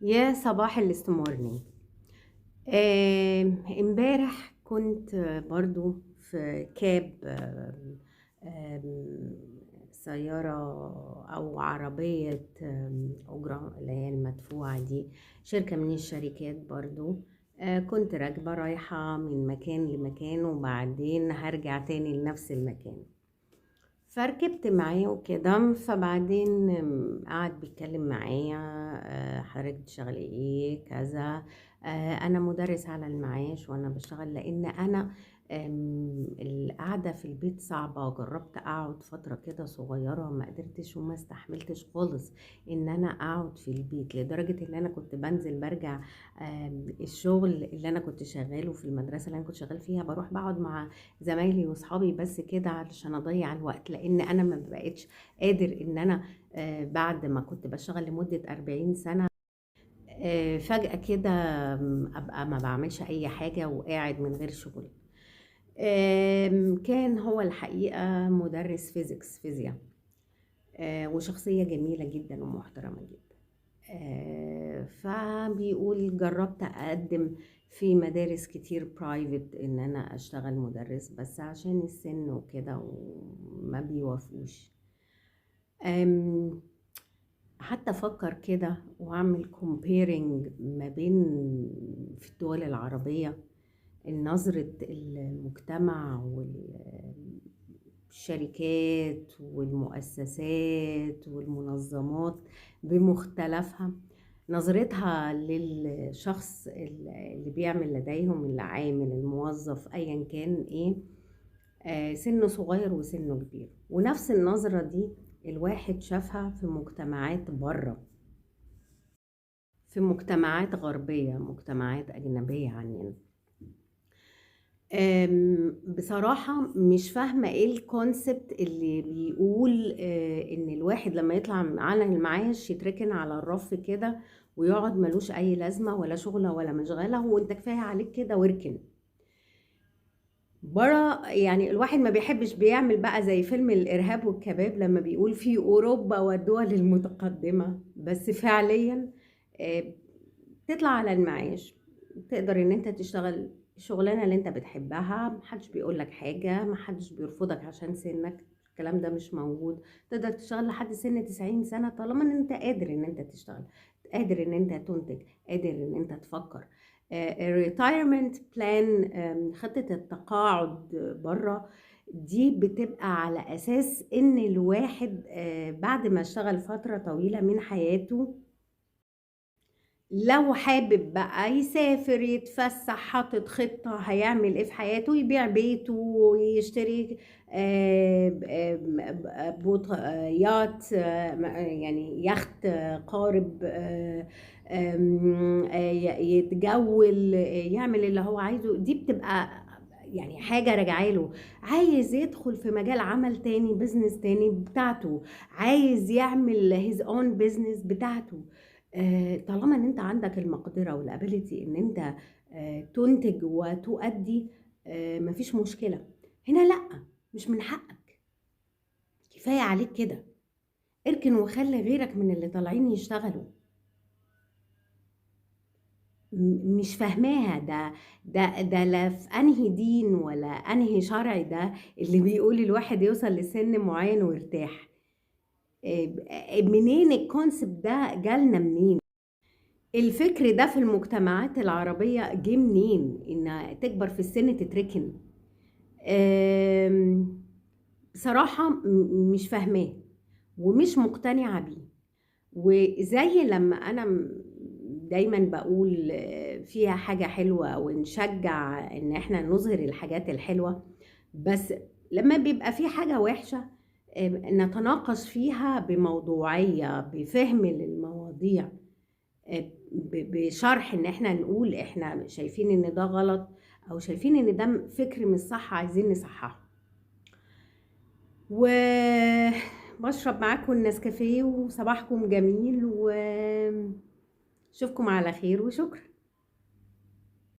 يا صباح الاستمرارني. امبارح كنت برضو في كاب، آم، سيارة أو عربية أجرة اللي هي المدفوعة دي، شركة من الشركات برضو. كنت راكبة رايحة من مكان لمكان وبعدين هرجع تاني لنفس المكان، فركبت معاه وكده. فبعدين قعد بيتكلم معايا، حضرتك بتشتغلي ايه كذا. انا مدرس على المعاش وانا بشتغل لان انا القعدة في البيت صعبة. جربت اقعد فترة كده صغيرة ما قدرتش وما استحملتش خالص ان انا اقعد في البيت، لدرجة ان انا كنت بنزل برجع الشغل اللي انا كنت شغاله في المدرسة اللي انا كنت شغال فيها، بروح بقعد مع زمايلي واصحابي بس كده علشان اضيع الوقت، لان انا ما بقتش قادر ان انا بعد ما كنت بشتغل لمدة 40 سنة فجأة كده ابقى ما بعملش اي حاجة وقاعد من غير شغل. كان هو الحقيقة مدرس فيزياء، وشخصية جميلة جدا ومحترمة جدا. فبيقول جربت اقدم في مدارس كتير برايفت ان انا اشتغل مدرس، بس عشان السن وكده وما بيوافقوش. أم، حتى افكر كده واعمل كومبيرنج ما بين في الدول العربية، نظرة المجتمع والشركات والمؤسسات والمنظمات بمختلفها، نظرتها للشخص اللي بيعمل لديهم، اللي عامل الموظف ايا كان ايه، سنه صغير وسنه كبير. ونفس النظرة دي الواحد شافها في مجتمعات بره، في مجتمعات غربية، مجتمعات أجنبية عننا. بصراحة مش فاهمة ايه الكونسبت اللي بيقول ان الواحد لما يطلع على المعاش يتركن على الرف كده ويقعد ملوش اي لازمة، ولا شغلة ولا مشغلة، هو انت كفاية عليك كده واركن برا. يعني الواحد ما بيحبش بيعمل بقى زي فيلم الإرهاب والكباب لما بيقول في أوروبا والدول المتقدمة، بس فعليا آه، تطلع على المعاش، تقدر ان انت تشتغل الشغلانة اللي انت بتحبها، محدش بيقولك حاجة، محدش بيرفضك عشان سنك، الكلام ده مش موجود. تقدر تشتغل لحد سن 90 سنة طالما ان انت قادر ان انت تشتغل، قادر ان انت تنتج، قادر ان انت تفكر. الريتايرمنت بلان، خطة التقاعد بره، دي بتبقى على اساس ان الواحد بعد ما اشتغل فترة طويلة من حياته، لو حابب بقى يسافر يتفسح، حاطط خطة هيعمل ايه في حياته، يبيع بيته ويشتري يات، يعني يخت قارب، يتجول، يعمل اللي هو عايزه. دي بتبقى يعني حاجة راجعاله. عايز يدخل في مجال عمل تاني، بيزنس تاني بتاعته، عايز يعمل his own business بتاعته. طالما ان انت عندك المقدرة والابيليتي ان انت تنتج وتؤدي، مفيش مشكلة. هنا لأ، مش من حقك، كفاية عليك كده، اركن وخلي غيرك من اللي طالعين يشتغلوا. مش فاهماها. ده لا في انهي دين ولا انهي شرع ده اللي بيقول الواحد يوصل لسن معين ويرتاح. منين الكونسبت ده جالنا منين؟ الفكر ده في المجتمعات العربية جه منين ان تكبر في السن تتركن؟ آم، بصراحة مش فاهماه ومش مقتنعة بيه. وزي لما انا دايما بقول فيها حاجة حلوة ونشجع ان احنا نظهر الحاجات الحلوة، بس لما بيبقى في حاجة وحشة نتناقش فيها بموضوعية، بفهم للمواضيع، بشرح ان احنا نقول احنا شايفين ان ده غلط، او شايفين ان ده فكر مش صح عايزين نصححه. وبشرب معاكم النسكافيه وصباحكم جميل واشوفكم على خير وشكرا.